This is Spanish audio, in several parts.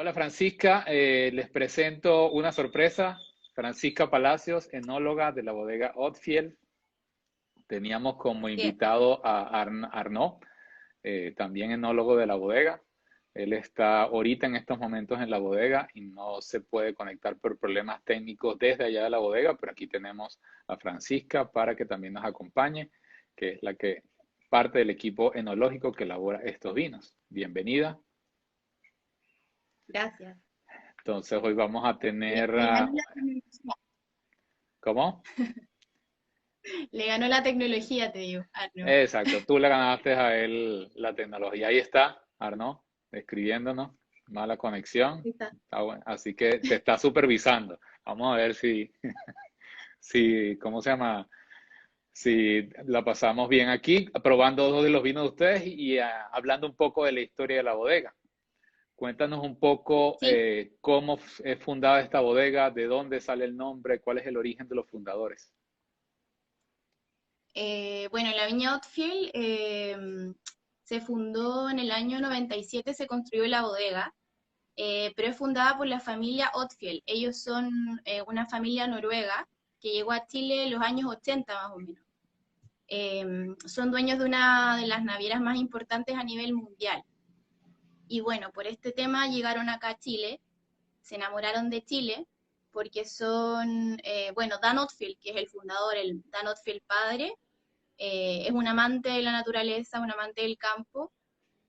Hola Francisca, les presento una sorpresa. Francisca Palacios, enóloga de la bodega Otfiel. Teníamos como Bien, invitado a Arnaud, también enólogo de la bodega. Él está ahorita en estos momentos en la bodega y no se puede conectar por problemas técnicos desde allá de la bodega, pero aquí tenemos a Francisca para que también nos acompañe, que es la que parte del equipo enológico que elabora estos vinos. Bienvenida. gracias. Entonces hoy vamos a tener, Le ganó la tecnología. ¿cómo? Le ganó la tecnología, te digo. Ah, no. Exacto, tú le ganaste a él la tecnología. Ahí está, Arnaud, escribiéndonos. Mala conexión. Ahí está. Está bueno. Así que te está supervisando. Vamos a ver si, ¿cómo se llama? Si la pasamos bien aquí, probando dos de los vinos de ustedes y hablando un poco de la historia de la bodega. Cuéntanos un poco Sí, cómo es fundada esta bodega, de dónde sale el nombre, cuál es el origen de los fundadores. bueno, la viña Outfield se fundó en el año 97, se construyó la bodega, pero es fundada por la familia Outfield. Ellos son una familia noruega que llegó a Chile en los años 80 más o menos. Son dueños de una de las navieras más importantes a nivel mundial. Y bueno, por este tema llegaron acá a Chile, se enamoraron de Chile, porque son, bueno, Dan Outfield, que es el fundador, el Dan Outfield padre, es un amante de la naturaleza, un amante del campo,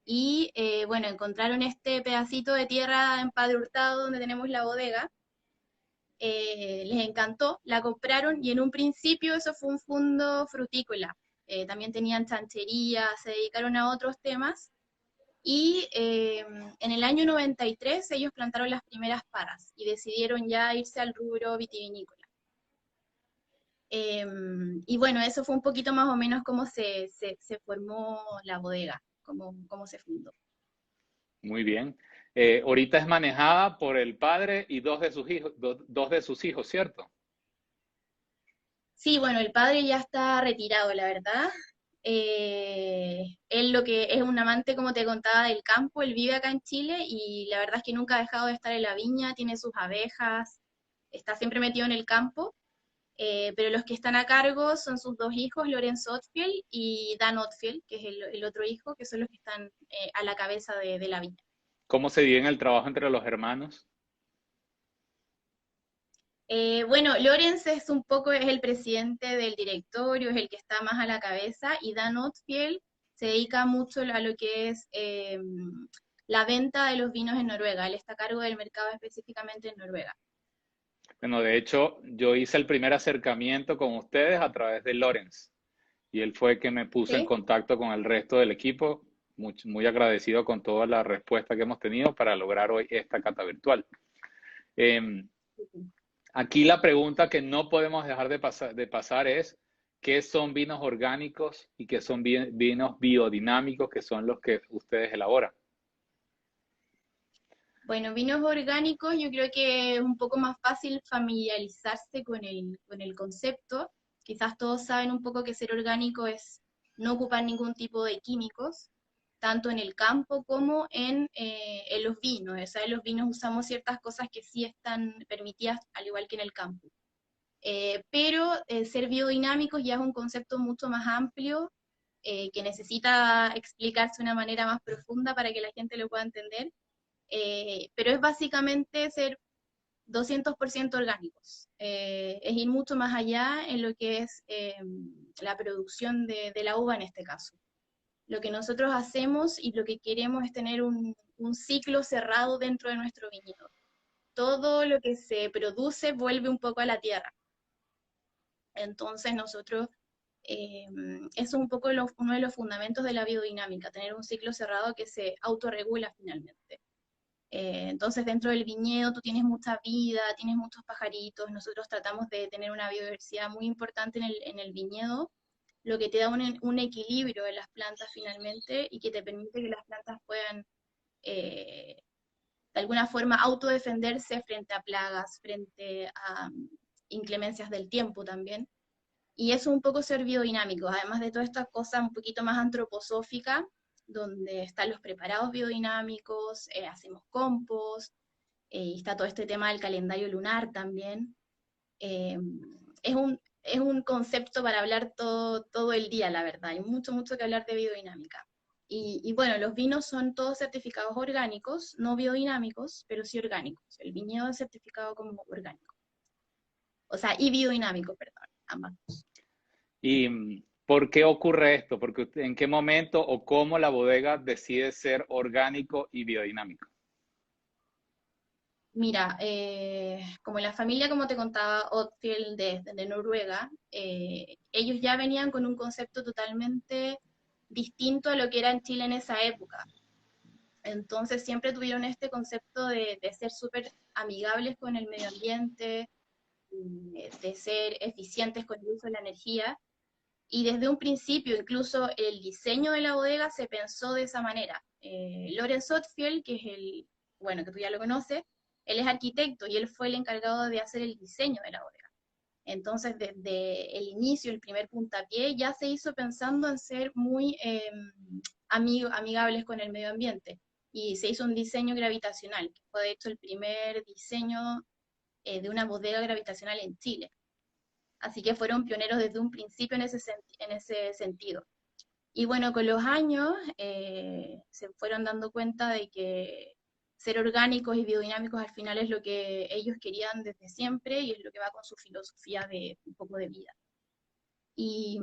y bueno, encontraron este pedacito de tierra en Padre Hurtado, donde tenemos la bodega, les encantó, la compraron, y en un principio eso fue un fondo frutícola. También tenían chanchería, se dedicaron a otros temas, y en el año 93 ellos plantaron las primeras paras y decidieron ya irse al rubro vitivinícola. Y bueno, eso fue un poquito más o menos cómo se formó la bodega, cómo se fundó. Muy bien. Ahorita es manejada por el padre y dos de sus hijos, dos de sus hijos, ¿cierto? Sí, bueno, el padre ya está retirado, la verdad. Él lo que es un amante, como te contaba, del campo, él vive acá en Chile y la verdad es que nunca ha dejado de estar en la viña, tiene sus abejas, está siempre metido en el campo. Pero los que están a cargo son sus dos hijos, Lorenzo Otfield y Dan Otfield, que es el otro hijo, que son los que están a la cabeza de la viña. ¿Cómo se divide el trabajo entre los hermanos? Bueno, Lorenz es un poco es el presidente del directorio, es el que está más a la cabeza, y Dan Otfield se dedica mucho a lo que es la venta de los vinos en Noruega. Él está a cargo del mercado específicamente en Noruega. Bueno, de hecho, yo hice el primer acercamiento con ustedes a través de Lorenz y él fue el que me puso en ¿Sí? contacto con el resto del equipo. Muy agradecido con toda la respuesta que hemos tenido para lograr hoy esta cata virtual. Eh, Aquí la pregunta que no podemos dejar de pasar es, ¿qué son vinos orgánicos y qué son vinos biodinámicos, que son los que ustedes elaboran? Bueno, vinos orgánicos, yo creo que es un poco más fácil familiarizarse con el concepto. Quizás todos saben un poco que ser orgánico es no ocupar ningún tipo de químicos, tanto en el campo como en los vinos. O sea, en los vinos usamos ciertas cosas que sí están permitidas, al igual que en el campo. Pero ser biodinámicos ya es un concepto mucho más amplio, que necesita explicarse de una manera más profunda para que la gente lo pueda entender, pero es básicamente ser 200% orgánicos. Es ir mucho más allá en lo que es la producción de la uva en este caso. Lo que nosotros hacemos y lo que queremos es tener un ciclo cerrado dentro de nuestro viñedo. Todo lo que se produce vuelve un poco a la tierra. Entonces nosotros, eso es un poco uno de los fundamentos de la biodinámica, tener un ciclo cerrado que se autorregula finalmente. Entonces, dentro del viñedo tú tienes mucha vida, tienes muchos pajaritos. Nosotros tratamos de tener una biodiversidad muy importante en el viñedo, lo que te da un equilibrio en las plantas finalmente y que te permite que las plantas puedan, eh, de alguna forma, autodefenderse frente a plagas, frente a inclemencias del tiempo también. Y eso es un poco ser biodinámico, además de todas estas cosas un poquito más antroposóficas, donde están los preparados biodinámicos, hacemos compost, y está todo este tema del calendario lunar también. Eh, es un concepto para hablar todo el día, la verdad. Hay mucho, mucho que hablar de biodinámica. Y bueno, los vinos son todos certificados orgánicos, no biodinámicos, pero sí orgánicos. El viñedo es certificado como orgánico. O sea, y biodinámico, perdón, ambas. ¿Y por qué ocurre esto? Porque ¿en qué momento o cómo la bodega decide ser orgánico y biodinámico? Mira, como la familia, como te contaba, Odfjell de Noruega, ellos ya venían con un concepto totalmente distinto a lo que era en Chile en esa época. Entonces siempre tuvieron este concepto de ser súper amigables con el medio ambiente, de ser eficientes con el uso de la energía. Y desde un principio, incluso el diseño de la bodega se pensó de esa manera. Lorenz Odfjell, que es bueno, que tú ya lo conoces, él es arquitecto y él fue el encargado de hacer el diseño de la bodega. Entonces, desde el inicio, el primer puntapié, ya se hizo pensando en ser muy amigables con el medio ambiente. Y se hizo un diseño gravitacional, que fue de hecho el primer diseño de una bodega gravitacional en Chile. Así que fueron pioneros desde un principio en ese sentido. Y bueno, con los años se fueron dando cuenta de que ser orgánicos y biodinámicos al final es lo que ellos querían desde siempre y es lo que va con su filosofía de un poco de vida. Y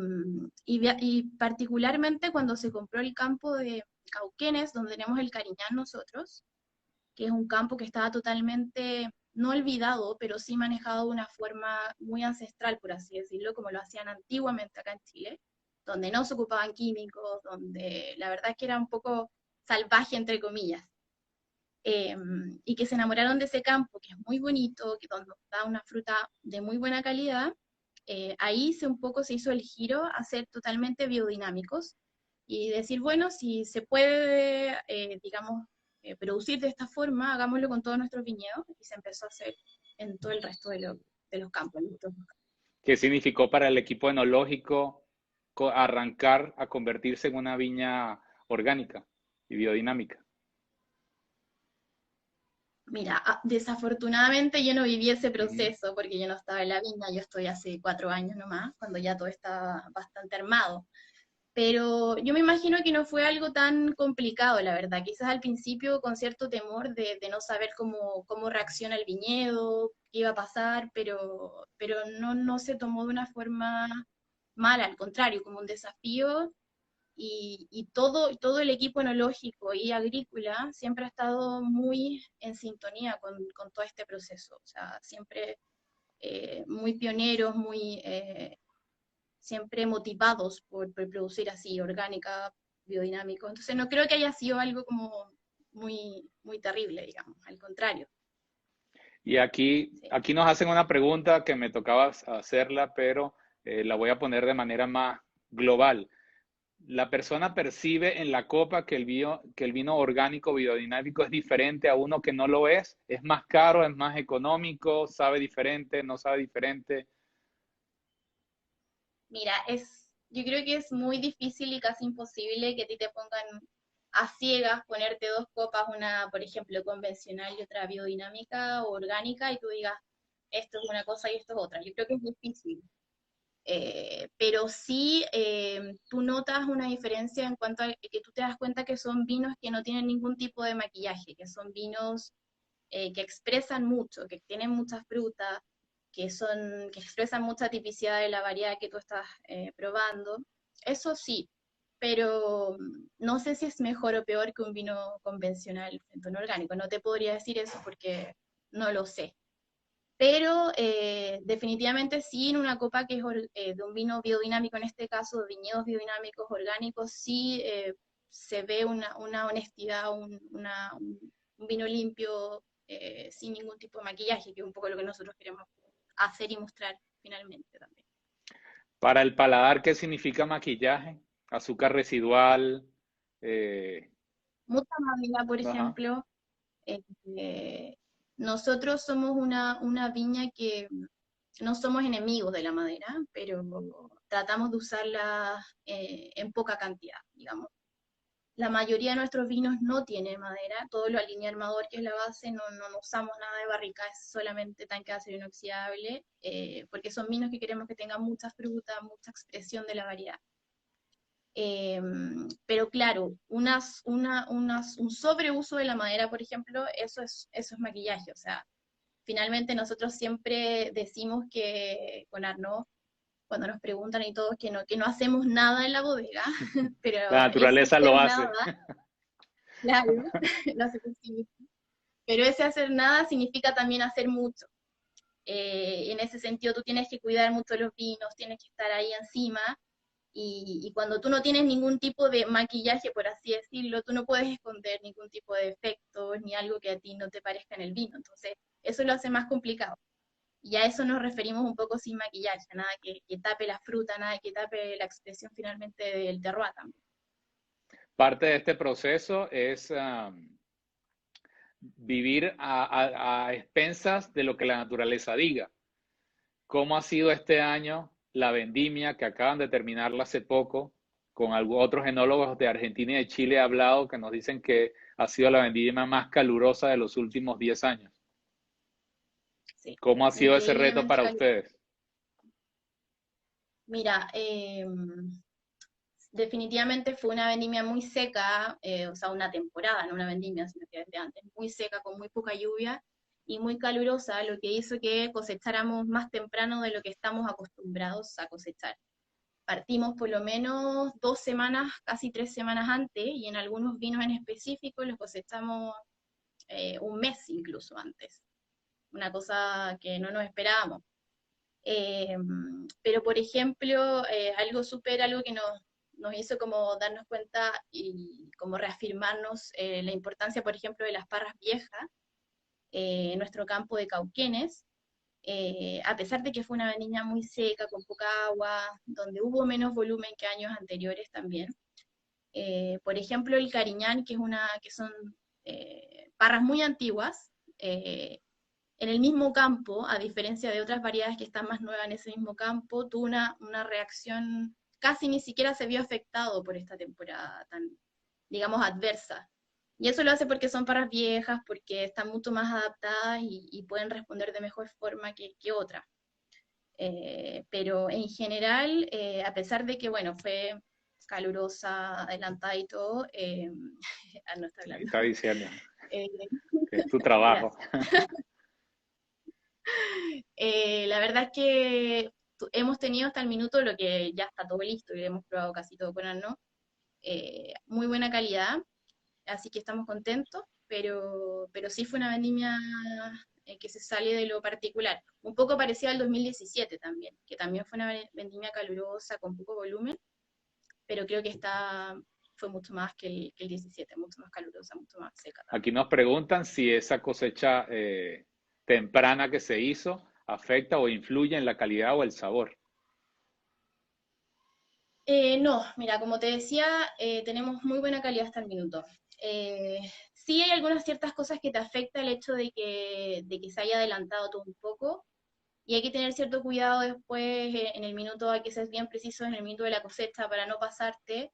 particularmente cuando se compró el campo de Cauquenes, donde tenemos el Cariñán nosotros, que es un campo que estaba totalmente, no olvidado, pero sí manejado de una forma muy ancestral, por así decirlo, como lo hacían antiguamente acá en Chile, donde no se ocupaban químicos, donde la verdad es que era un poco salvaje, entre comillas. Y que se enamoraron de ese campo, que es muy bonito, que donde da una fruta de muy buena calidad. Ahí un poco se hizo el giro a ser totalmente biodinámicos y decir, bueno, si se puede, digamos, producir de esta forma, hagámoslo con todos nuestros viñedos, y se empezó a hacer en todo el resto de los campos. ¿Qué significó para el equipo enológico arrancar a convertirse en una viña orgánica y biodinámica? Mira, desafortunadamente yo no viví ese Ujú. proceso porque yo no estaba en la viña, yo estoy hace 4 años nomás, cuando ya todo estaba bastante armado. Pero yo me imagino que no fue algo tan complicado, la verdad. Quizás al principio con cierto temor de no saber cómo reacciona el viñedo, qué iba a pasar, pero no se tomó de una forma mala, al contrario, como un desafío. Y todo el equipo enológico y agrícola siempre ha estado muy en sintonía con todo este proceso. O sea, siempre muy pioneros, siempre motivados por producir así, orgánica, biodinámico. Entonces no creo que haya sido algo como muy terrible, digamos, al contrario. Y aquí, Sí. aquí nos hacen una pregunta que me tocaba hacerla, pero la voy a poner de manera más global. ¿La persona percibe en la copa que el vino orgánico biodinámico es diferente a uno que no lo es? ¿Es más caro, es más económico, sabe diferente, no sabe diferente? Mira, yo creo que es muy difícil y casi imposible que a ti te pongan a ciegas ponerte dos copas, una, por ejemplo, convencional y otra biodinámica o orgánica, y tú digas, esto es una cosa y esto es otra. Yo creo que es difícil. Pero sí tú notas una diferencia en cuanto a que tú te das cuenta que son vinos que no tienen ningún tipo de maquillaje, que son vinos que expresan mucho, que tienen mucha fruta, que expresan mucha tipicidad de la variedad que tú estás probando. Eso sí, pero no sé si es mejor o peor que un vino convencional en tono orgánico. No te podría decir eso porque no lo sé. Pero definitivamente sí, en una copa que es de un vino biodinámico, en este caso de viñedos biodinámicos orgánicos, sí se ve una honestidad, un vino limpio, sin ningún tipo de maquillaje, que es un poco lo que nosotros queremos hacer y mostrar finalmente también. Para el paladar, ¿qué significa maquillaje? Azúcar residual. eh, Mucha madera, por ajá. ejemplo, eh, nosotros somos una viña que no somos enemigos de la madera, pero tratamos de usarla en poca cantidad, digamos. La mayoría de nuestros vinos no tiene madera, todo lo alinea armador, que es la base, no usamos nada de barrica, es solamente tanque de acero inoxidable, porque son vinos que queremos que tengan mucha fruta, mucha expresión de la variedad. Pero claro, un sobreuso de la madera, por ejemplo, eso es maquillaje. O sea, finalmente nosotros siempre decimos que con Arnaud, cuando nos preguntan y todo, que no hacemos nada en la bodega, La pero ese naturaleza hacer lo nada, hace. claro, lo hacemos sí mismo. Pero ese hacer nada significa también hacer mucho. En ese sentido, tú tienes que cuidar mucho los vinos, tienes que estar ahí encima, y cuando tú no tienes ningún tipo de maquillaje, por así decirlo, tú no puedes esconder ningún tipo de efectos ni algo que a ti no te parezca en el vino. Entonces, eso lo hace más complicado. Y a eso nos referimos un poco sin maquillaje, nada que tape la fruta, nada que tape la expresión finalmente del terroir también. Parte de este proceso es vivir a expensas de lo que la naturaleza diga. ¿Cómo ha sido este año la vendimia que acaban de terminarla hace poco? Con otros enólogos de Argentina y de Chile he hablado que nos dicen que ha sido la vendimia más calurosa de los últimos 10 años. Sí, ¿Cómo ha sido ese reto increíblemente para caliente. ustedes? Mira, definitivamente fue una vendimia muy seca, o sea, una temporada, no una vendimia, sino que desde antes, muy seca, con muy poca lluvia y muy calurosa, lo que hizo que cosecháramos más temprano de lo que estamos acostumbrados a cosechar. Partimos por lo menos 2 semanas, casi 3 semanas antes, y en algunos vinos en específico los cosechamos un mes incluso antes, una cosa que no nos esperábamos. Eh, pero, por ejemplo, algo que nos hizo como darnos cuenta y como reafirmarnos la importancia, por ejemplo, de las parras viejas en nuestro campo de Cauquenes, a pesar de que fue una vendimia muy seca, con poca agua, donde hubo menos volumen que años anteriores también. Por ejemplo, el Cariñán, que son parras muy antiguas, en el mismo campo, a diferencia de otras variedades que están más nuevas en ese mismo campo, tuvo una reacción, casi ni siquiera se vio afectado por esta temporada tan, digamos, adversa. Y eso lo hace porque son parras viejas, porque están mucho más adaptadas y pueden responder de mejor forma que otras. Pero en general, a pesar de que, bueno, fue calurosa, adelantada y todo, no está Ahí hablando. está diciendo Eh, que es tu trabajo. gracias. La verdad es que hemos tenido hasta el minuto lo que ya está todo listo y hemos probado casi todo con Arno. Muy buena calidad, así que estamos contentos, pero sí fue una vendimia que se sale de lo particular. Un poco parecida al 2017 también, que también fue una vendimia calurosa con poco volumen, pero creo que fue mucho más que el 17, mucho más calurosa, mucho más seca Aquí también. nos preguntan si esa cosecha temprana que se hizo afecta o influye en la calidad o el sabor. No, mira, como te decía, tenemos muy buena calidad hasta el minuto. Sí hay algunas ciertas cosas que te afecta el hecho de que se haya adelantado todo un poco y hay que tener cierto cuidado después en el minuto, hay que ser bien preciso en el minuto de la cosecha para no pasarte,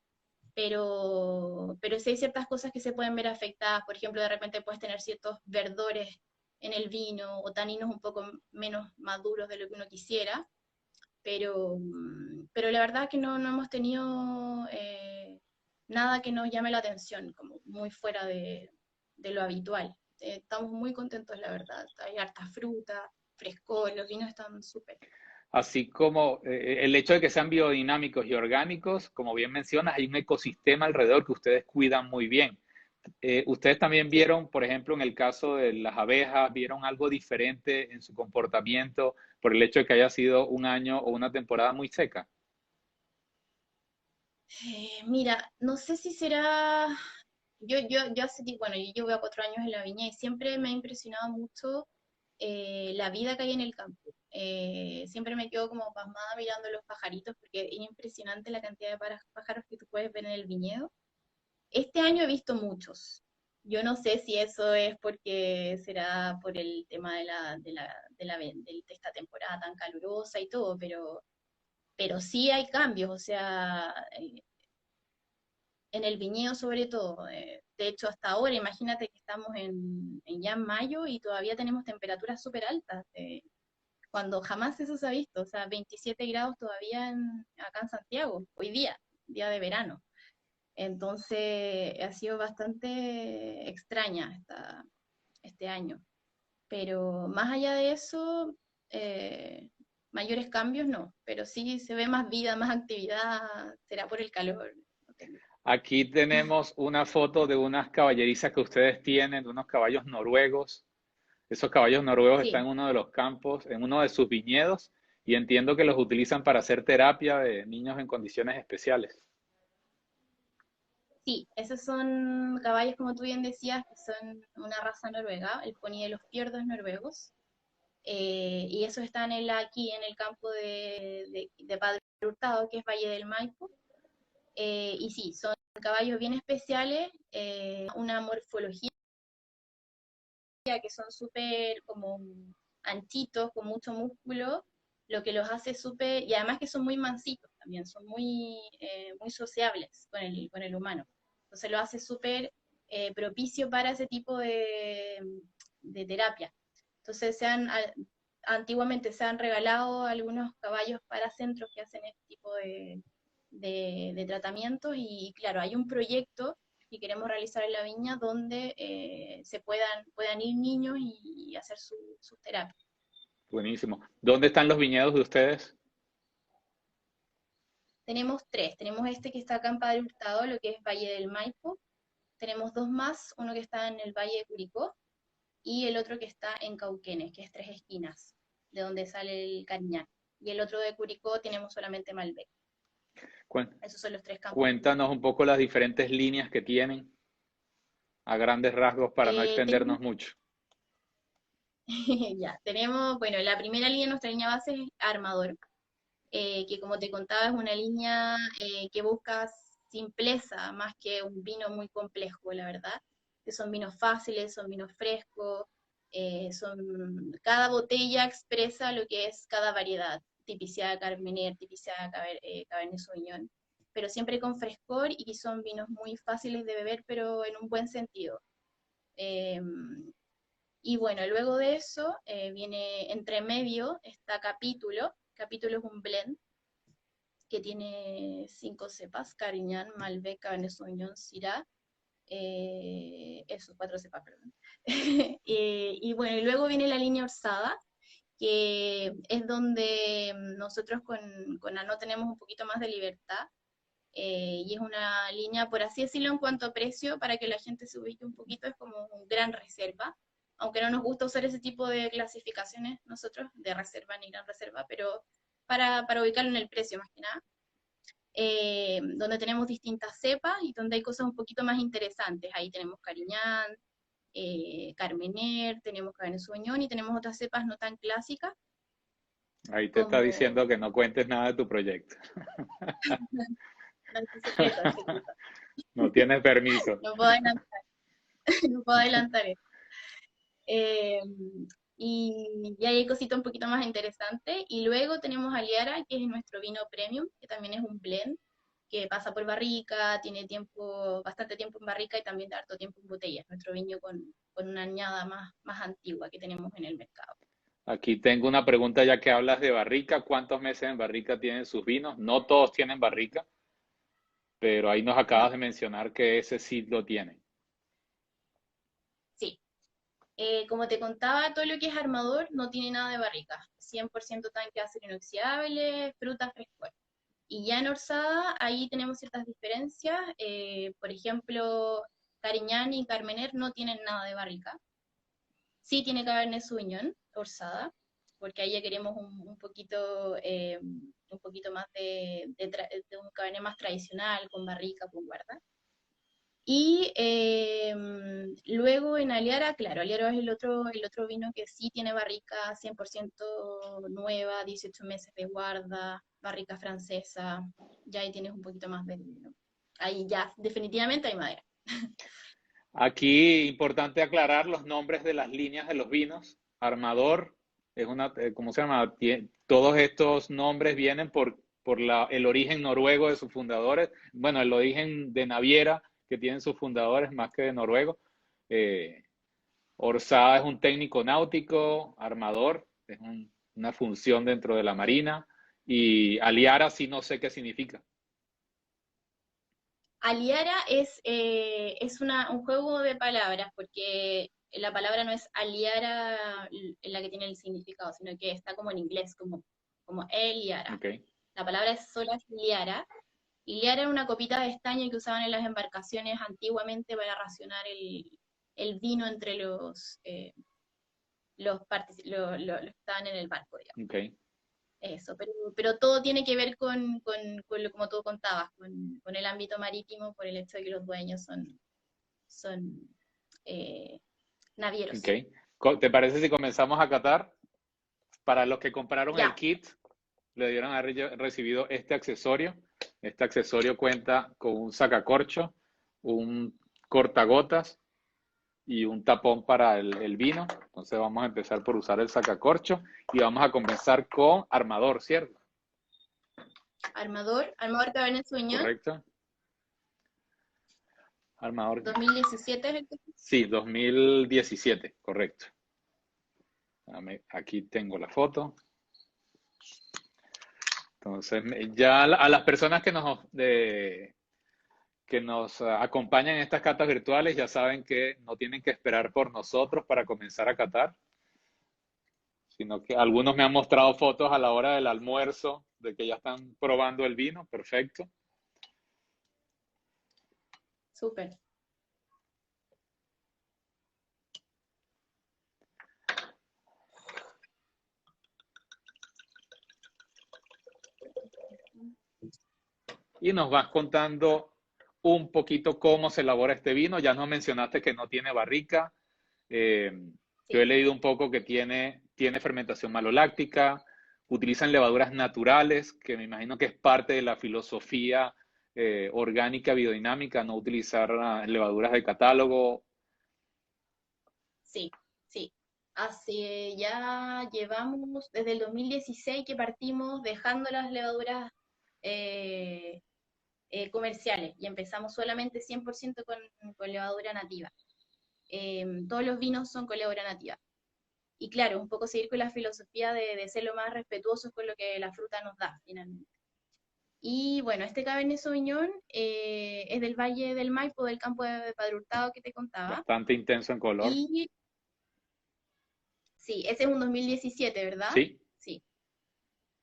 pero sí hay ciertas cosas que se pueden ver afectadas. Por ejemplo, de repente puedes tener ciertos verdores en el vino o taninos un poco menos maduros de lo que uno quisiera, pero la verdad que no hemos tenido nada que nos llame la atención, como muy fuera de lo habitual. Estamos muy contentos, la verdad. Hay harta fruta, frescor, los vinos están súper. Así como el hecho de que sean biodinámicos y orgánicos, como bien mencionas, hay un ecosistema alrededor que ustedes cuidan muy bien. Ustedes también Sí. vieron, por ejemplo, en el caso de las abejas, vieron algo diferente en su comportamiento por el hecho de que haya sido un año o una temporada muy seca. Mira, no sé si será. Yo hace, bueno, yo llevo ya 4 años en la viña y siempre me ha impresionado mucho la vida que hay en el campo. Siempre me quedo como pasmada mirando los pajaritos porque es impresionante la cantidad de pájaros que tú puedes ver en el viñedo. Este año he visto muchos. Yo no sé si eso es porque será por el tema de esta temporada tan calurosa y todo, pero sí hay cambios. O sea, en el viñedo sobre todo. De hecho, hasta ahora, imagínate que estamos ya en mayo y todavía tenemos temperaturas súper altas, cuando jamás eso se ha visto, o sea, 27 grados todavía acá en Santiago, hoy día de verano. Entonces, ha sido bastante extraña este año. Pero más allá de eso, eh, mayores cambios no, pero sí se ve más vida, más actividad, será por el calor. No tengo. Aquí tenemos una foto de unas caballerizas que ustedes tienen, de unos caballos noruegos. Esos caballos noruegos están Sí, en uno de los campos, en uno de sus viñedos, y entiendo que los utilizan para hacer terapia de niños en condiciones especiales. sí, esos son caballos, como tú bien decías, que son una raza noruega, el pony de los fiordos noruegos, y esos están aquí en el campo de Padre Hurtado, que es Valle del Maipo. Y sí, son caballos bien especiales, una morfología que son súper como anchitos, con mucho músculo, lo que los hace súper, y además que son muy mansitos también, son muy sociables con el humano. Entonces lo hace súper propicio para ese tipo de terapia. Entonces antiguamente se han regalado algunos caballos para centros que hacen este tipo de tratamientos y claro, hay un proyecto que queremos realizar en la viña donde puedan ir niños y hacer sus terapias. Buenísimo. ¿Dónde están los viñedos de ustedes? Tenemos tres, tenemos este que está acá en Padre Hurtado, lo que es Valle del Maipo, tenemos dos más, uno que está en el Valle de Curicó y el otro que está en Cauquenes, que es Tres Esquinas, de donde sale el Cariñán. Y el otro de Curicó tenemos solamente Malbec. Esos son los tres campos. Cuéntanos un poco las diferentes líneas que tienen a grandes rasgos para no Tenemos, extendernos mucho. ya, tenemos, bueno, la primera línea, nuestra línea base es Armador, que como te contaba es una línea que busca simpleza más que un vino muy complejo, la verdad. Que son vinos fáciles, son vinos frescos, cada botella expresa lo que es cada variedad, tipicidad Carmener, tipicidad Cabernet Sauvignon, pero siempre con frescor y son vinos muy fáciles de beber, pero en un buen sentido. Eh, y bueno, luego de eso viene entre medio está Capítulo. Capítulo es un blend que tiene 5 cepas: Cariñán, Malbec, Cabernet Sauvignon, Syrah, eso, 4 cepas, perdón. Y bueno, y luego viene la línea Orsada, que es donde nosotros con ANO tenemos un poquito más de libertad, y es una línea, por así decirlo, en cuanto a precio, para que la gente se ubique un poquito, es como un gran reserva, aunque no nos gusta usar ese tipo de clasificaciones nosotros, de reserva ni gran reserva, pero para ubicarlo en el precio más que nada. Donde tenemos distintas cepas y donde hay cosas un poquito más interesantes. Ahí tenemos Cariñán, Carmener, tenemos Cabernet Sauvignon y tenemos otras cepas no tan clásicas Ahí te está como... diciendo que no cuentes nada de tu proyecto. No, es secreto, es secreto. No tienes permiso. No puedo adelantar, no puedo adelantar eso. Eh, y ahí hay cositas un poquito más interesantes. Y luego tenemos Aliara, que es nuestro vino premium, que también es un blend, que pasa por barrica, tiene bastante tiempo en barrica y también de harto tiempo en botella. Nuestro vino con una añada más antigua que tenemos en el mercado. Aquí tengo una pregunta ya que hablas de barrica. ¿Cuántos meses en barrica tienen sus vinos? No todos tienen barrica, pero ahí nos No, acabas de mencionar que ese sí lo tiene. sí. Como te contaba, todo lo que es armador no tiene nada de barrica. 100% tanque de acero inoxidable, fruta frescor. Y ya en Orsada, ahí tenemos ciertas diferencias. Por ejemplo, Cariñán y Carmener no tienen nada de barrica. Sí tiene Cabernet Sauvignon, Orsada, porque ahí ya queremos un poquito más de un Cabernet más tradicional, con barrica, con guarda. Y luego en Aliara, claro, Aliara es el otro vino que sí tiene barrica 100% nueva, 18 meses de guarda, barrica francesa, ya ahí tienes un poquito más de vino. Ahí ya, definitivamente hay madera. Aquí importante aclarar los nombres de las líneas de los vinos. Armador es una, ¿cómo se llama? Todos estos nombres vienen por por el origen noruego de sus fundadores, bueno, el origen de naviera que tienen sus fundadores más que de noruego. Orsá es un técnico náutico, armador, es una función dentro de la Marina, y Aliara sí no sé qué significa. Aliara es un juego de palabras, porque la palabra no es aliara en la que tiene el significado, sino que está como en inglés, como Eliara. Okay. La palabra es sola liara. Y liara era una copita de estaño que usaban en las embarcaciones antiguamente para racionar el vino entre los que estaban en el barco, digamos. Okay. Eso, pero todo tiene que ver con lo como tú contabas, con el ámbito marítimo, por el hecho de que los dueños son eh, navieros. Okay. ¿Te parece si comenzamos a catar? Para los que compraron el Ya, kit, le dieron haber recibido este accesorio. Este accesorio cuenta con un sacacorcho, un cortagotas y un tapón para el vino. Entonces vamos a empezar por usar el sacacorcho y vamos a comenzar con armador, ¿cierto? Armador Cabernet Sauvignon, ¿Correcto? Armador. 2017 es el que... Sí, 2017, correcto. Aquí tengo la foto. Entonces, ya a las personas que nos acompañan en estas catas virtuales ya saben que no tienen que esperar por nosotros para comenzar a catar, sino que algunos me han mostrado fotos a la hora del almuerzo de que ya están probando el vino. Perfecto. Súper. Y nos vas contando un poquito cómo se elabora este vino. Ya nos mencionaste que no tiene barrica. Yo he Sí. leído un poco que tiene fermentación maloláctica, utilizan levaduras naturales, que me imagino que es parte de la filosofía orgánica biodinámica, no utilizar levaduras de catálogo. Sí, sí. Hace ya llevamos desde el 2016 que partimos dejando las levaduras eh, comerciales y empezamos solamente 100% con levadura nativa. Todos los vinos son con levadura nativa. Y claro, un poco seguir con la filosofía de ser lo más respetuosos con lo que la fruta nos da, finalmente. Y bueno, este Cabernet Sauvignon es del Valle del Maipo, del campo de Padre Hurtado que te contaba. Bastante intenso en color. Y sí, ese es un 2017, ¿verdad? Sí, Sí,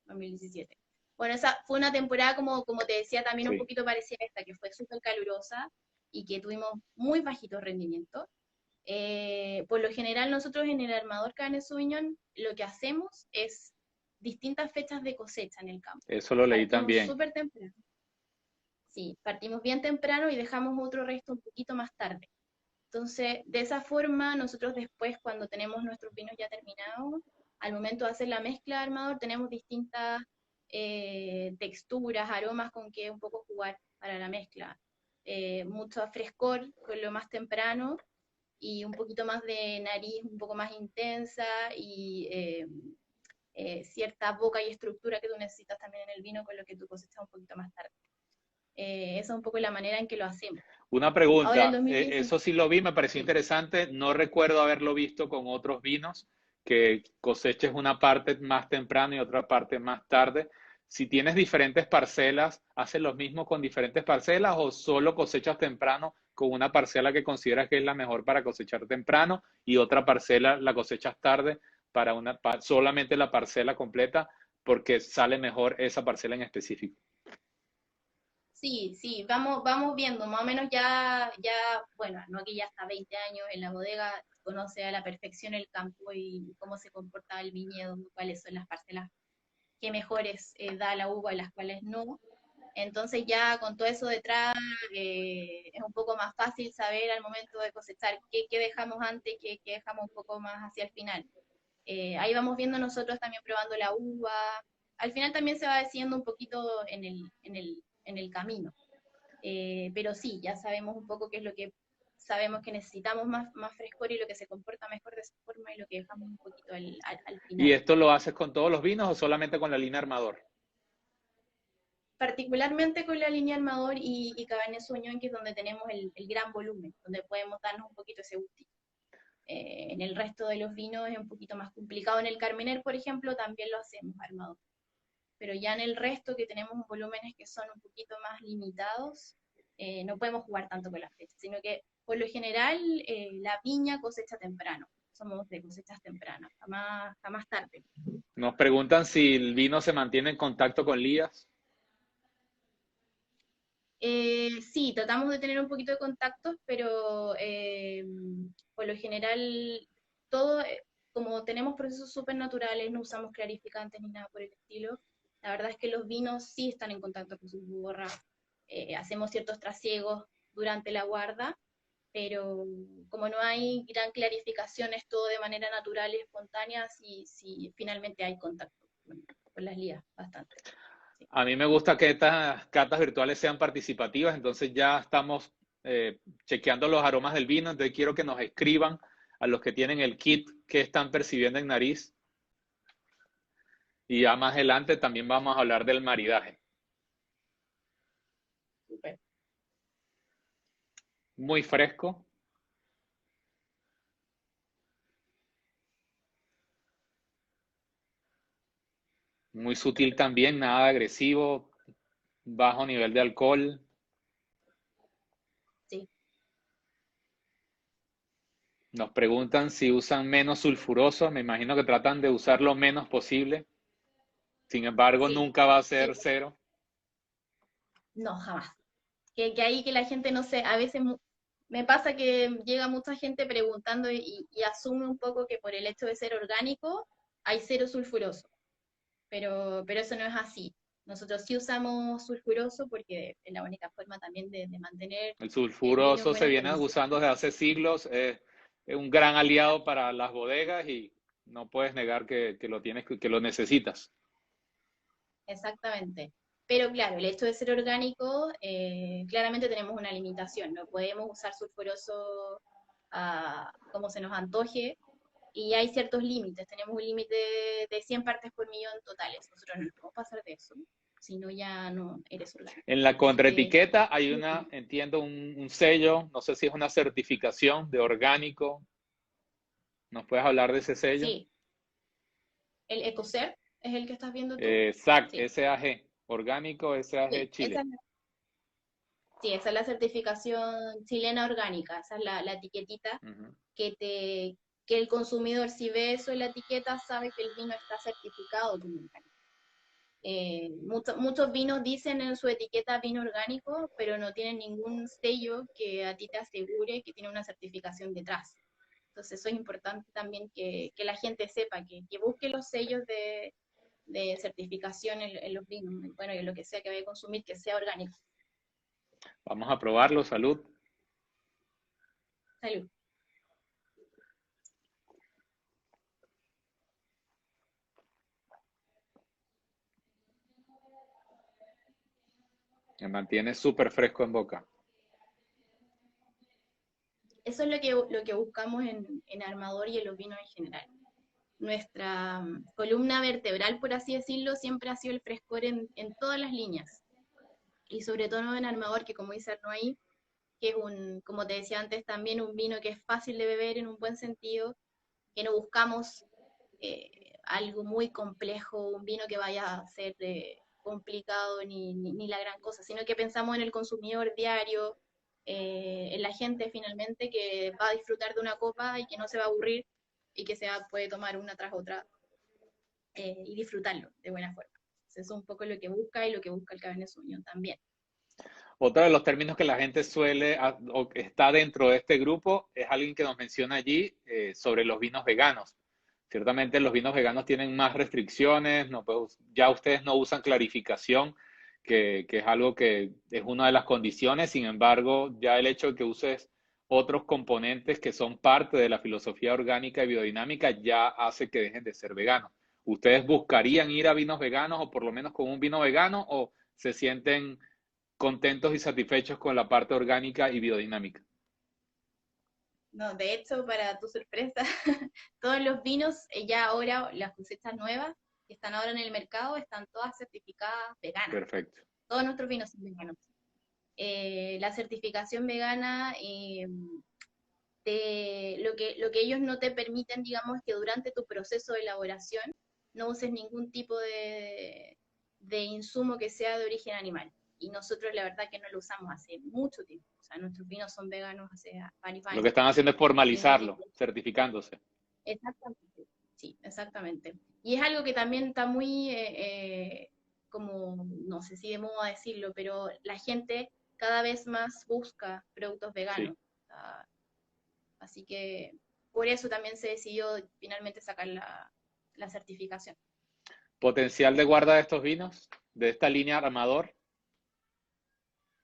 2017. Bueno, esa fue una temporada, como te decía, también un sí. poquito parecida a esta, que fue súper calurosa y que tuvimos muy bajitos rendimientos. Por lo general, nosotros en el armador Cabernet Sauvignon lo que hacemos es distintas fechas de cosecha en el campo. Eso lo leí Partimos también. súper temprano. Sí, partimos bien temprano y dejamos otro resto un poquito más tarde. Entonces, de esa forma, nosotros después, cuando tenemos nuestros vinos ya terminados, al momento de hacer la mezcla de armador, tenemos distintas texturas, aromas con que un poco jugar para la mezcla. Mucho frescor con lo más temprano y un poquito más de nariz un poco más intensa y cierta boca y estructura que tú necesitas también en el vino con lo que tú cosechas un poquito más tarde. Esa es un poco la manera en que lo hacemos. Una Ahora el pregunta, 2017, eso sí lo vi, me pareció sí, interesante, no recuerdo haberlo visto con otros vinos, que coseches una parte más temprano y otra parte más tarde. Si tienes diferentes parcelas, ¿haces lo mismo con diferentes parcelas o solo cosechas temprano con una parcela que consideras que es la mejor para cosechar temprano y otra parcela la cosechas tarde para solamente la parcela completa porque sale mejor esa parcela en específico? sí, sí, vamos viendo, más o menos ya, bueno, no que ya está 20 años en la bodega, conoce a la perfección el campo y cómo se comporta el viñedo, cuáles son las parcelas que mejores da la uva y las cuales no. Entonces ya con todo eso detrás es un poco más fácil saber al momento de cosechar qué dejamos antes y qué dejamos un poco más hacia el final. Ahí vamos viendo nosotros también probando la uva. Al final también se va decidiendo un poquito en el camino. Pero sí, ya sabemos un poco qué es lo que sabemos que necesitamos más frescor y lo que se comporta mejor de esa forma y lo que dejamos un poquito al ¿Y final. esto lo haces con todos los vinos o solamente con la línea Armador? particularmente con la línea Armador y Cabernet Sauvignon, que es donde tenemos el gran volumen, donde podemos darnos un poquito ese gustito. En el resto de los vinos es un poquito más complicado. En el Carmener, por ejemplo, también lo hacemos Armador. Pero ya en el resto, que tenemos volúmenes que son un poquito más limitados, no podemos jugar tanto con las fechas, sino que por lo general la viña cosecha temprano. Somos de cosechas tempranas, jamás tarde. Nos preguntan si el vino se mantiene en contacto con lías. Sí, tratamos de tener un poquito de contactos, pero por lo general todo, como tenemos procesos súper naturales, no usamos clarificantes ni nada por el estilo, la verdad es que los vinos sí están en contacto con sus borras. Hacemos ciertos trasiegos durante la guarda, pero como no hay gran clarificación, es todo de manera natural y espontánea, sí finalmente hay contacto con las lías, bastante. A mí me gusta que estas catas virtuales sean participativas, entonces ya estamos chequeando los aromas del vino, entonces quiero que nos escriban a los que tienen el kit que están percibiendo en nariz. Y ya más adelante también vamos a hablar del maridaje. Súper. Muy fresco. Muy sutil también, nada agresivo, bajo nivel de alcohol. Sí. Nos preguntan si usan menos sulfuroso. Me imagino que tratan de usar lo menos posible. Sin embargo, Sí, nunca va a sí, ser cero. no, jamás. Que ahí que la gente no sé, a veces me pasa que llega mucha gente preguntando y asume un poco que por el hecho de ser orgánico hay cero sulfuroso, pero eso no es así. Nosotros sí usamos sulfuroso porque es la única forma también de mantener El el vino en sulfuroso se buenas viene condiciones. usando desde hace siglos. Es un gran aliado para las bodegas y no puedes negar que lo tienes, que lo necesitas. Exactamente. Pero claro, el hecho de ser orgánico, claramente tenemos una limitación. No podemos usar sulfuroso como se nos antoje, y hay ciertos límites. Tenemos un límite de 100 partes por millón totales. Nosotros no podemos pasar de eso, si no ya no eres orgánico. En la Así que contraetiqueta hay entiendo, un sello, no sé si es una certificación de orgánico. ¿Nos puedes hablar de ese sello? sí, el EcoCert es el que estás viendo tú. SAC, Sí, SAG, orgánico SAG sí, Chile. sí, esa es la certificación chilena orgánica. Esa es la etiquetita Uh -huh. que el consumidor, si ve eso en la etiqueta, sabe que el vino está certificado como orgánico. Muchos vinos dicen en su etiqueta vino orgánico, pero no tienen ningún sello que a ti te asegure que tiene una certificación detrás. Entonces eso es importante también que la gente sepa, que busque los sellos de certificación en los vinos, bueno, y en lo que sea que vaya a consumir, que sea orgánico. Vamos a probarlo, salud. Salud. Me mantiene súper fresco en boca. Eso es lo que buscamos en Armador y en los vinos en general. Nuestra columna vertebral, por así decirlo, siempre ha sido el frescor en todas las líneas. Y sobre todo en Armador, que como dice Arnoy, que es como te decía antes, también un vino que es fácil de beber en un buen sentido, que no buscamos algo muy complejo, un vino que vaya a ser complicado ni la gran cosa, sino que pensamos en el consumidor diario, en la gente finalmente que va a disfrutar de una copa y que no se va a aburrir y que puede tomar una tras otra y disfrutarlo de buena forma. Entonces, eso es un poco lo que busca y lo que busca el Cabernet Sauvignon también. Otro de los términos que la gente suele, o que está dentro de este grupo, es alguien que nos menciona allí sobre los vinos veganos. Ciertamente los vinos veganos tienen más restricciones, no, pues, ya ustedes no usan clarificación, que es algo que es una de las condiciones, sin embargo, ya el hecho de que uses otros componentes que son parte de la filosofía orgánica y biodinámica ya hace que dejen de ser veganos. ¿Ustedes buscarían ir a vinos veganos o por lo menos con un vino vegano o se sienten contentos y satisfechos con la parte orgánica y biodinámica? No, de hecho, para tu sorpresa, todos los vinos, ya ahora, las cosechas nuevas que están ahora en el mercado, están todas certificadas veganas. Perfecto. todos nuestros vinos son veganos. La certificación vegana, lo que ellos no te permiten, digamos, es que durante tu proceso de elaboración no uses ningún tipo de insumo que sea de origen animal. Y nosotros la verdad que no lo usamos hace mucho tiempo. O sea, nuestros vinos son veganos hace varios Lo que años. están haciendo es Desde que... formalizarlo, certificándose. Exactamente, sí, exactamente. Y es algo que también está muy, como, no sé si de moda decirlo, pero la gente cada vez más busca productos Sí. veganos. Ah, así que por eso también se decidió finalmente sacar la certificación. Potencial de guarda de estos vinos, de esta línea Armador.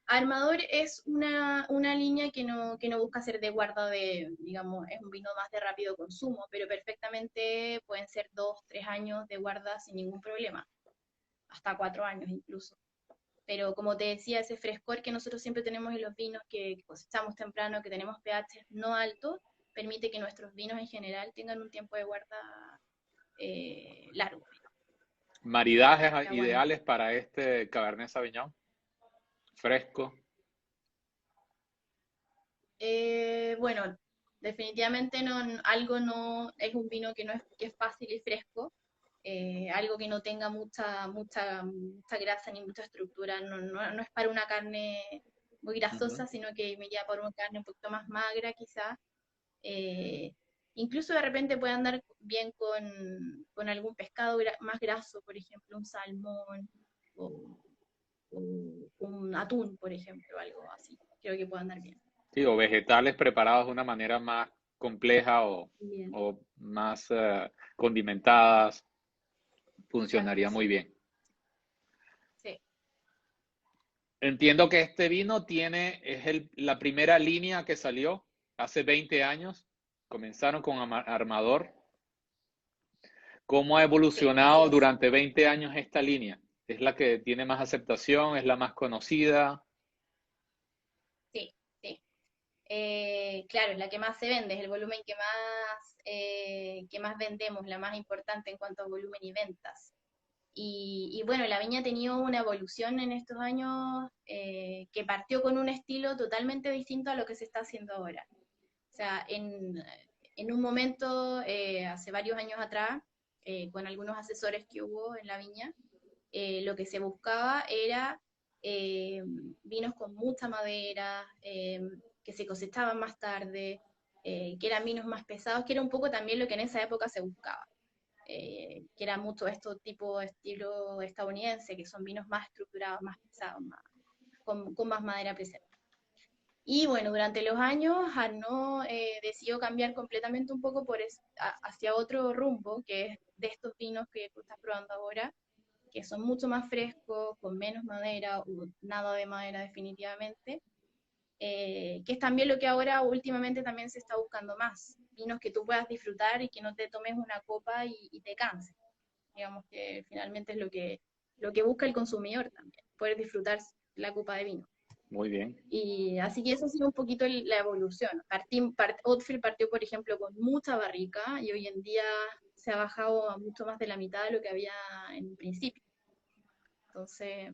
Armador es una línea que no busca ser de guarda de, digamos, es un vino más de rápido consumo, pero perfectamente pueden ser 2, 3 años de guarda sin ningún problema, hasta 4 años incluso. Pero como te decía, ese frescor que nosotros siempre tenemos en los vinos que cosechamos temprano, que tenemos pH no altos, permite que nuestros vinos en general tengan un tiempo de guarda largo, Maridajes que aguante. ideales para este Cabernet Sauvignon. Fresco. Bueno, definitivamente no, algo no es un vino que es fácil y fresco, algo que no tenga mucha grasa ni mucha estructura, no es para una carne muy Ujú. grasosa, sino que me lleva para una carne un poquito más magra quizás. Eh, Incluso de repente puede andar bien con algún pescado más graso, por ejemplo, un salmón o, o un atún, por ejemplo, algo así. Creo que puede andar bien. Sí, o vegetales preparados de una manera más compleja Bien, o más condimentadas, exacto, funcionaría muy sí. bien. Sí, Entiendo que este vino es la primera línea que salió hace 20 años. Comenzaron con Armador. ¿Cómo ha sí, así evolucionado es. durante 20 años esta línea? ¿Es la que tiene más aceptación? ¿Es la más conocida? Sí, sí. Claro, es la que más se vende, es el volumen que más vendemos, la más importante en cuanto a volumen y ventas. Y bueno, la viña ha tenido una evolución en estos años que partió con un estilo totalmente distinto a lo que se está haciendo ahora. O sea, en un momento, hace varios años atrás, con algunos asesores que hubo en la viña, lo que se buscaba era eh, vinos con mucha madera, que se cosechaban más tarde, que eran vinos más pesados, que era un poco también lo que en esa época se buscaba, que era mucho esto tipo estilo estadounidense, que son vinos más estructurados, más pesados, con más madera presente. Y bueno, durante los años Arnaud decidió cambiar completamente un poco hacia otro rumbo, que es de estos vinos que tú estás probando ahora, que son mucho más frescos, con menos madera o nada de madera definitivamente, que es también lo que ahora últimamente también se está buscando más, vinos que tú puedas disfrutar y que no te tomes una copa y te canses. Digamos que finalmente es lo que busca el consumidor también, poder disfrutar la copa de vino. Muy bien. Y así que eso ha sido un poquito la evolución. Oatfield partió, por ejemplo, con mucha barrica y hoy en día se ha bajado a mucho más de la mitad de lo que había en principio. Entonces,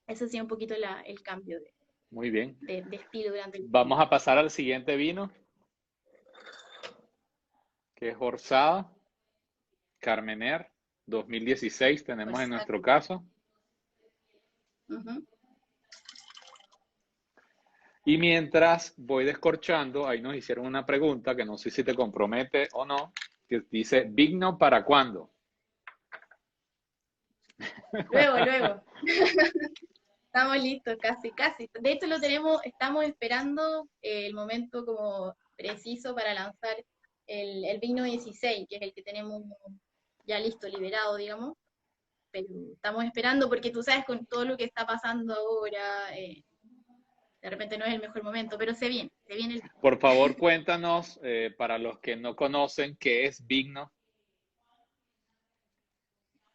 ese ha sido un poquito el cambio Muy bien. de estilo durante el Vamos tiempo. a pasar al siguiente vino, que es Orsada, Carmener, 2016 Por tenemos en ser, nuestro caso. ujú. Y mientras voy descorchando, ahí nos hicieron una pregunta que no sé si te compromete o no, que dice, ¿Vigno para cuándo? Luego, luego. Estamos listos, casi, casi. De hecho, estamos esperando el momento como preciso para lanzar el vino 16, que es el que tenemos ya listo, liberado, digamos. Pero estamos esperando porque tú sabes, con todo lo que está pasando ahora, de repente no es el mejor momento, pero se viene el vino. Por favor, cuéntanos, para los que no conocen, qué es Vigno.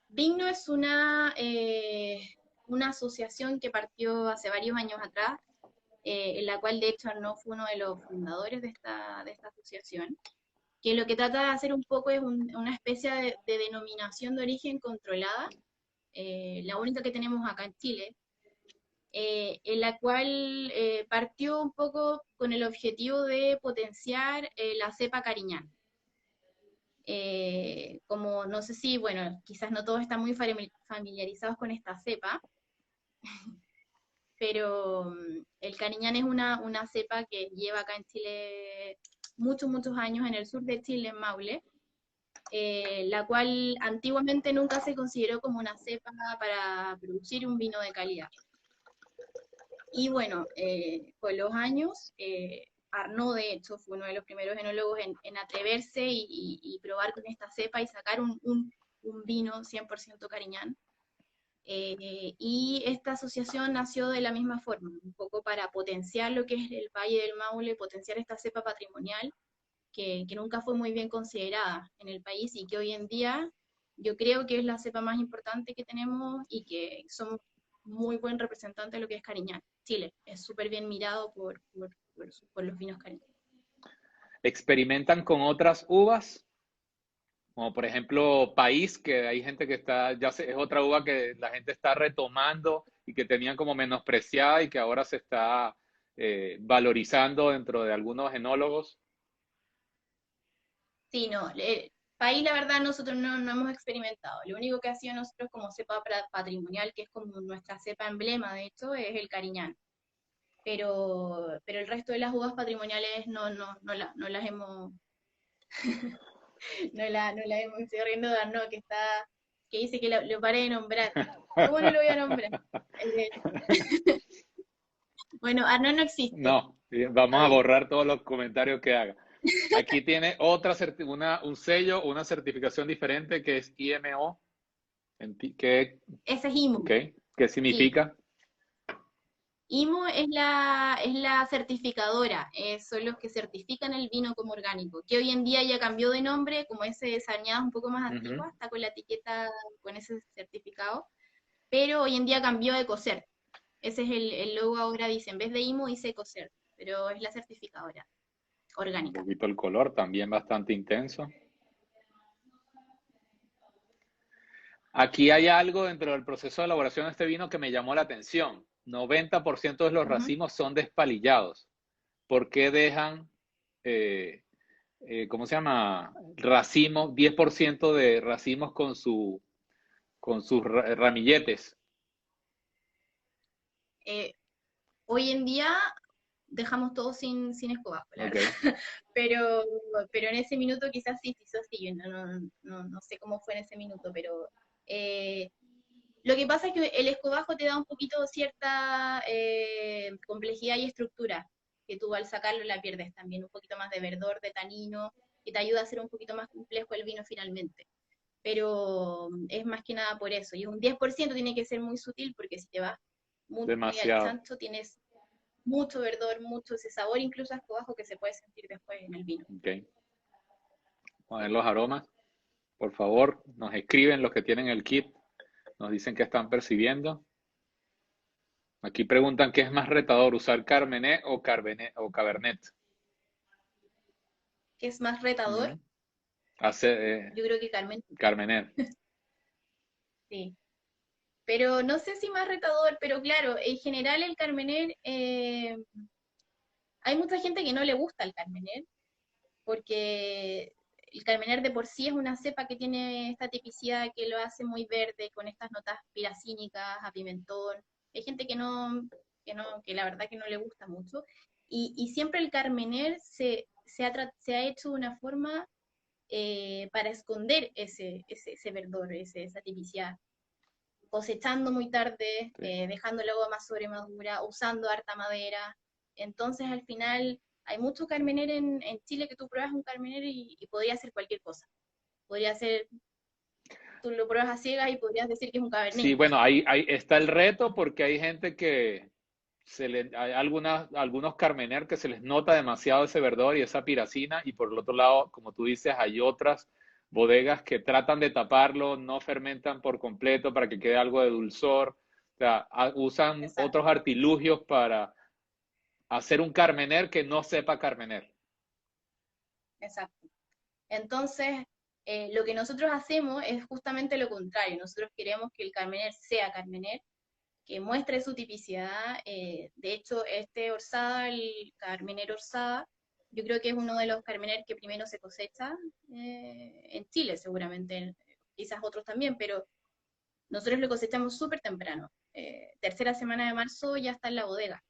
Vigno es una asociación que partió hace varios años atrás, en la cual de hecho no fue uno de los fundadores de esta asociación, que lo que trata de hacer un poco es una especie de denominación de origen controlada, la única que tenemos acá en Chile, en la cual partió un poco con el objetivo de potenciar la cepa Cariñán. Como no sé si, bueno, quizás no todos están muy familiarizados con esta cepa, pero el Cariñán es una cepa que lleva acá en Chile muchos, muchos años, en el sur de Chile, en Maule, la cual antiguamente nunca se consideró como una cepa para producir un vino de calidad. Y bueno, con los años, Arnaud, de hecho, fue uno de los primeros enólogos en atreverse y probar con esta cepa y sacar un vino 100% Cariñán. Y esta asociación nació de la misma forma, un poco para potenciar lo que es el Valle del Maule, potenciar esta cepa patrimonial que nunca fue muy bien considerada en el país y que hoy en día yo creo que es la cepa más importante que tenemos y que somos muy buen representante de lo que es Cariñán. Chile es súper bien mirado por los vinos Cariñán. ¿Experimentan con otras uvas? Como por ejemplo País, que hay gente que está, es otra uva que la gente está retomando y que tenían como menospreciada y que ahora se está valorizando dentro de algunos enólogos. Sí, no, país la verdad nosotros no hemos experimentado. Lo único que ha sido nosotros como cepa patrimonial, que es como nuestra cepa emblema, de hecho, es el Cariñán. Pero el resto de las uvas patrimoniales no las hemos, no las hemos, estoy riendo de Arnaud, que dice que lo paré de nombrar. ¿Cómo no lo voy a nombrar? Eh, bueno, Arnaud no existe. No, vamos a Ay, borrar todos los comentarios que haga. Aquí tiene un sello, una certificación diferente que es IMO. ese es IMO, Okay, ¿qué sí. significa? IMO es la certificadora, son los que certifican el vino como orgánico, que hoy en día ya cambió de nombre, como ese Sañada un poco más Ujú. antigua, está con la etiqueta, con ese certificado, pero hoy en día cambió de COSER. Ese es el logo ahora, dice, en vez de IMO dice COSER, pero es la certificadora Un orgánica. poquito el color, también bastante intenso. Aquí hay algo dentro del proceso de elaboración de este vino que me llamó la atención. 90% de los Ujú. racimos son despalillados. ¿Por qué dejan, eh, cómo se llama? Racimos, 10% de racimos con sus ramilletes. Eh, Hoy en día dejamos todo sin escobajo, la Ok. verdad. Pero, pero en ese minuto quizás sí, quizás sí, yo no sé cómo fue en ese minuto, pero eh, lo que pasa es que el escobajo te da un poquito cierta complejidad y estructura, que tú al sacarlo la pierdes también, un poquito más de verdor, de tanino, que te ayuda a hacer un poquito más complejo el vino finalmente. Pero es más que nada por eso. Y un 10% tiene que ser muy sutil, porque si te vas muy al Demasiado. chancho, tienes mucho verdor, mucho ese sabor, incluso a escobajo que se puede sentir después en el vino. Ok. Vamos a ver Sí. los aromas. Por favor, nos escriben los que tienen el kit. Nos dicen que están percibiendo. Aquí preguntan qué es más retador, usar Carmenet o Cabernet. ¿Qué es más retador? Ujú. Hace Yo creo que Carmen, Carmenet. sí. Pero no sé si más retador, pero claro, en general el Carmener, hay mucha gente que no le gusta el Carmener, porque el Carmener de por sí es una cepa que tiene esta tipicidad que lo hace muy verde, con estas notas piracínicas, a pimentón. Hay gente que la verdad que no le gusta mucho. Y siempre el Carmener se ha hecho de una forma para esconder ese verdor, esa tipicidad, cosechando muy tarde, Sí. dejando el agua más sobremadura, usando harta madera. Entonces, al final, hay mucho carmener en Chile que tú pruebas un carmener y podría ser cualquier cosa. Podría ser, tú lo pruebas a ciegas y podrías decir que es un cabernet Sí, bueno, incluso. ahí está el reto porque hay gente que hay algunos Carmener que se les nota demasiado ese verdor y esa piracina, y por el otro lado, como tú dices, hay otras bodegas que tratan de taparlo, no fermentan por completo para que quede algo de dulzor, o sea, usan Exacto, otros artilugios para hacer un Carmener que no sepa Carmener. exacto. Entonces, lo que nosotros hacemos es justamente lo contrario. Nosotros queremos que el carmener sea carmener, que muestre su tipicidad. De hecho, este Orsada, el Carmener Orsada, yo creo que es uno de los Carmener que primero se cosecha en Chile, seguramente, quizás otros también, pero nosotros lo cosechamos súper temprano. Tercera semana de marzo ya está en la bodega,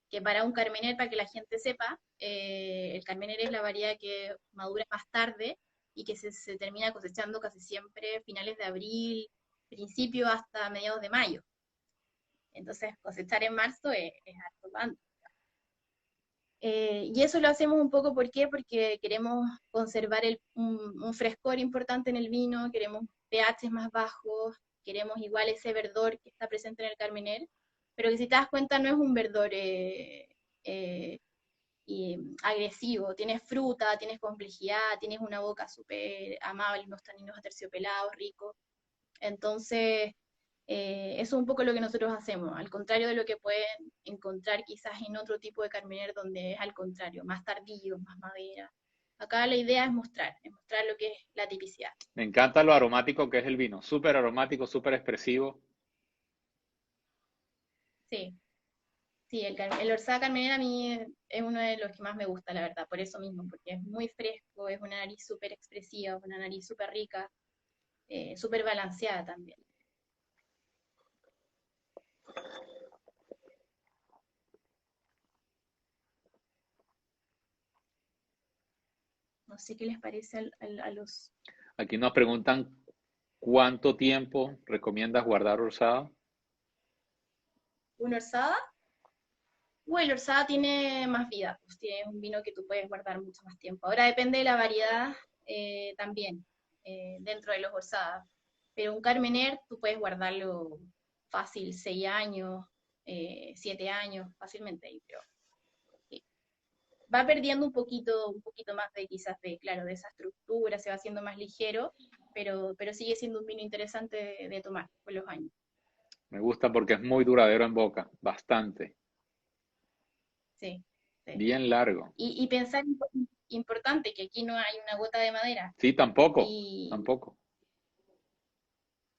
que para un Carmener, para que la gente sepa, el Carmener es la variedad que madura más tarde y que se termina cosechando casi siempre finales de abril, principio hasta mediados de mayo. Entonces, cosechar en marzo es harto tanto. Y eso lo hacemos un poco, ¿por qué? Porque queremos conservar un frescor importante en el vino, queremos pH más bajos, queremos igual ese verdor que está presente en el Carmener, pero que si te das cuenta no es un verdor eh, agresivo, tienes fruta, tienes complejidad, tienes una boca súper amable, unos taninos aterciopelados, ricos. Entonces, eso es un poco lo que nosotros hacemos, al contrario de lo que pueden encontrar quizás en otro tipo de carmener donde es al contrario, más tardío, más madera. Acá la idea es mostrar lo que es la tipicidad. Me encanta lo aromático que es el vino, súper aromático, súper expresivo. Sí, sí, el Orsada Carmenera a mí es uno de los que más me gusta, la verdad, por eso mismo, porque es muy fresco, es una nariz súper expresiva, una nariz súper rica, súper balanceada también. No sé qué les parece a los... Aquí nos preguntan cuánto tiempo recomiendas guardar rosado. ¿Un Orsada? El Orsada tiene más vida, pues tiene un vino que tú puedes guardar mucho más tiempo. Ahora depende de la variedad también, dentro de los Orsadas. Pero un Carmener tú puedes guardarlo fácil, 6 años, 7 años, fácilmente. Pero sí. Va perdiendo un poquito más de quizás de, claro, de esa estructura, se va haciendo más ligero, pero sigue siendo un vino interesante de tomar con los años. Me gusta porque es muy duradero en boca, bastante, Sí, sí. bien largo. Y pensar importante que aquí no hay una gota de madera. Sí, tampoco, Y tampoco.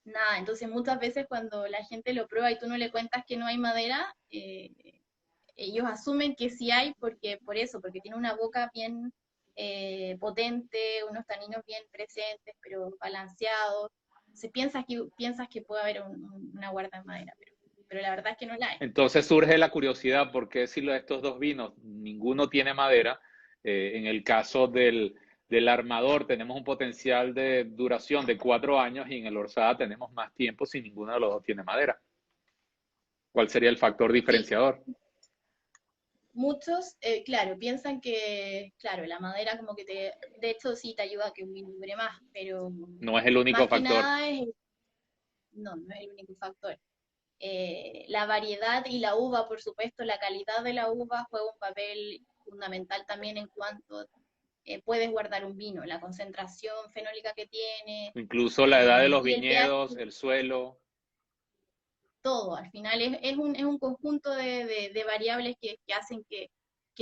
nada, entonces muchas veces cuando la gente lo prueba y tú no le cuentas que no hay madera, ellos asumen que sí hay porque por eso, porque tiene una boca bien potente, unos taninos bien presentes, pero balanceados. Se piensas que puede haber una guarda de madera, pero la verdad es que no la hay. Entonces surge la curiosidad, ¿por qué si estos dos vinos, ninguno tiene madera? En el caso del armador tenemos un potencial de duración de 4 años y en el Orsada tenemos más tiempo si ninguno de los dos tiene madera. ¿Cuál sería el factor Sí, diferenciador? muchos, claro, piensan que, claro, la madera como que de hecho sí te ayuda a que un vino dure más, pero No es el único más que factor. nada no es el único factor. La variedad y la uva, por supuesto, la calidad de la uva juega un papel fundamental también en cuanto puedes guardar un vino, la concentración fenólica que tiene Incluso la edad de los y el pH, viñedos, el suelo. todo. Al final es un conjunto de variables que hacen que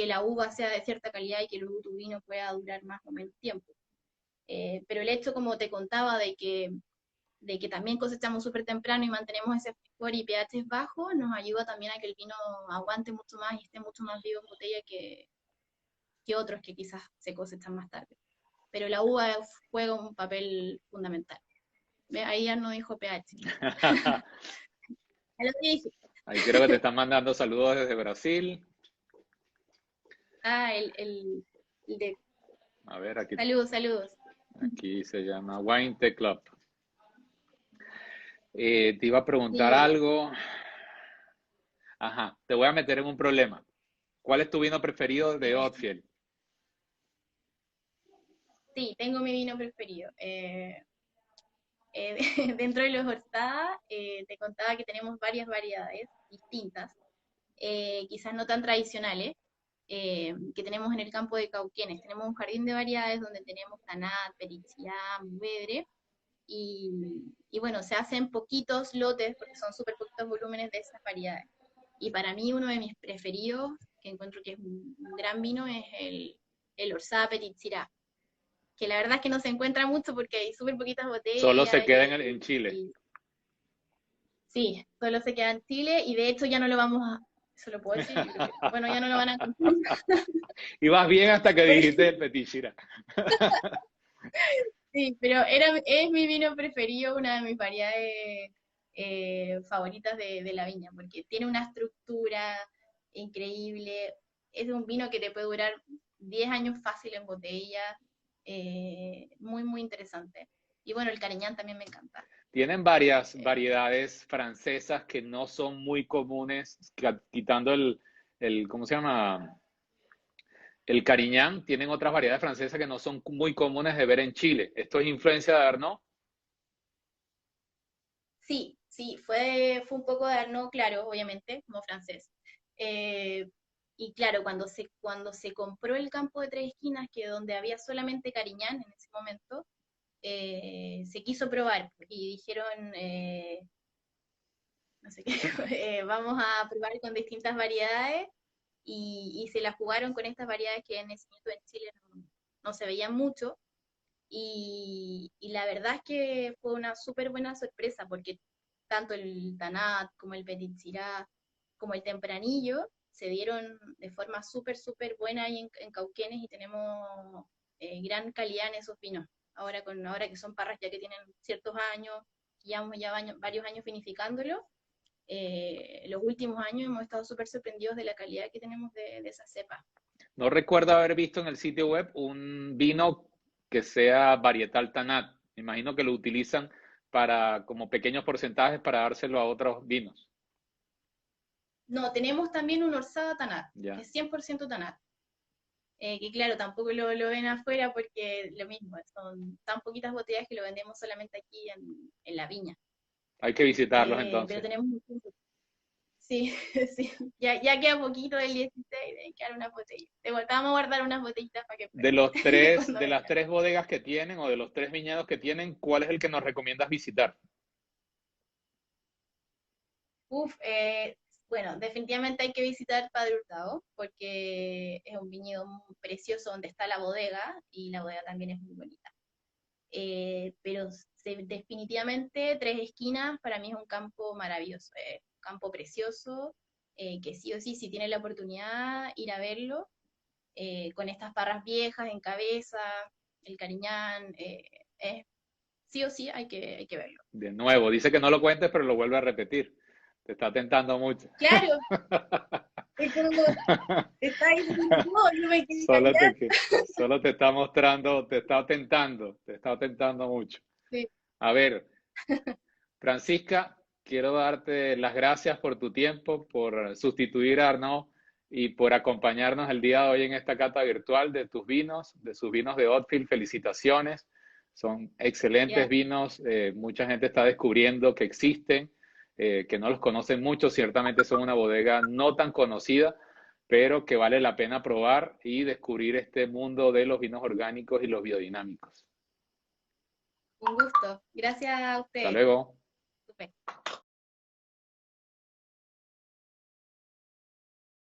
la uva sea de cierta calidad y que luego tu vino pueda durar más o menos tiempo. Pero el hecho, como te contaba, de que también cosechamos súper temprano y mantenemos ese frescor y pH bajo, nos ayuda también a que el vino aguante mucho más y esté mucho más vivo en botella que otros que quizás se cosechan más tarde. Pero la uva juega un papel fundamental. Ahí ya no dijo pH. A lo que dije. Ahí creo que te están mandando saludos desde Brasil. Ah, el de... A ver, aquí, Saludos, saludos. aquí se llama Wine Tech Club. Te iba a preguntar Sí, algo. Ajá, te voy a meter en un problema. ¿Cuál es tu vino preferido de dime. Oddfield? Sí, tengo mi vino preferido. Dentro de los hortadas, te contaba que tenemos varias variedades distintas, quizás no tan tradicionales, que tenemos en el campo de Cauquenes. Tenemos un jardín de variedades donde tenemos Tanat, Perichia, Muvedre, y bueno, se hacen poquitos lotes, porque son súper poquitos volúmenes de esas variedades. Y para mí uno de mis preferidos, que encuentro que es un gran vino, es el Orsada Petit Syrah, que la verdad es que no se encuentra mucho porque hay súper poquitas Solo se botellas queda en Chile. Sí, solo se queda en Chile y de hecho ya no lo vamos a, ¿eso lo puedo decir? Yo creo que, bueno, ya no lo van a consumir. Y vas bien hasta que Porque- dijiste el Petit Syrah. sí, pero es mi vino preferido, una de mis variedades favoritas de la viña, porque tiene una estructura increíble, es un vino que te puede durar 10 años fácil en botella, muy, muy interesante. Y bueno, el Cariñán también me encanta. Tienen varias eh, variedades francesas que no son muy comunes, quitando ¿cómo se llama? El Cariñán. Tienen otras variedades francesas que no son muy comunes de ver en Chile. ¿Esto es influencia de Arnaud? Sí, sí, fue un poco de Arnaud, claro, obviamente, como francés. Eh, y claro, cuando se compró el campo de Tres Esquinas, que donde había solamente Cariñán en ese momento, se quiso probar y dijeron, no sé qué, vamos a probar con distintas variedades y se la jugaron con estas variedades que en ese momento en Chile no se veían mucho. Y la verdad es que fue una súper buena sorpresa porque tanto el Tanat como el Petit Syrah como el Tempranillo se dieron de forma súper, súper buena ahí en Cauquenes y tenemos gran calidad en esos vinos. Ahora que son parras ya que tienen ciertos años, llevamos ya varios años vinificándolo, los últimos años hemos estado súper sorprendidos de la calidad que tenemos de esa cepa. No recuerdo haber visto en el sitio web un vino que sea varietal Tanat. Me imagino que lo utilizan para como pequeños porcentajes para dárselo a otros vinos. No, tenemos también un Orsada Tanat, que Ya. es 100% Tanat. Que claro, tampoco lo ven afuera porque lo mismo, son tan poquitas botellas que lo vendemos solamente aquí en la viña. Hay que visitarlos Pero entonces. tenemos sí, sí, ya queda poquito del 16, deben quedar unas botellas. Vamos a guardar unas botellitas para que De prueben los tres, cuando de las vengan. tres bodegas que tienen o de los tres viñedos que tienen, ¿cuál es el que nos recomiendas visitar? Uf, bueno, definitivamente hay que visitar Padre Hurtado porque es un viñedo muy precioso donde está la bodega y la bodega también es muy bonita. Pero definitivamente Tres Esquinas para mí es un campo maravilloso, un campo precioso, que sí o sí, si tienen la oportunidad, ir a verlo, con estas parras viejas en cabeza, el Cariñán, sí o sí hay que verlo. De nuevo, dice que no lo cuentes, pero lo vuelve a repetir. Te está tentando mucho. Claro, es como, está ahí, no, yo me quedé callada. Solo te está mostrando, te está tentando mucho. Sí, A ver, Francisca, quiero darte las gracias por tu tiempo, por sustituir a Arnaud y por acompañarnos el día de hoy en esta cata virtual de tus vinos, de sus vinos de Otfield. Felicitaciones, son excelentes gracias. vinos. Mucha gente está descubriendo que existen, que no los conocen mucho. Ciertamente son una bodega no tan conocida, pero que vale la pena probar y descubrir este mundo de los vinos orgánicos y los biodinámicos. Un gusto. Gracias a Hasta ustedes. luego. Súper.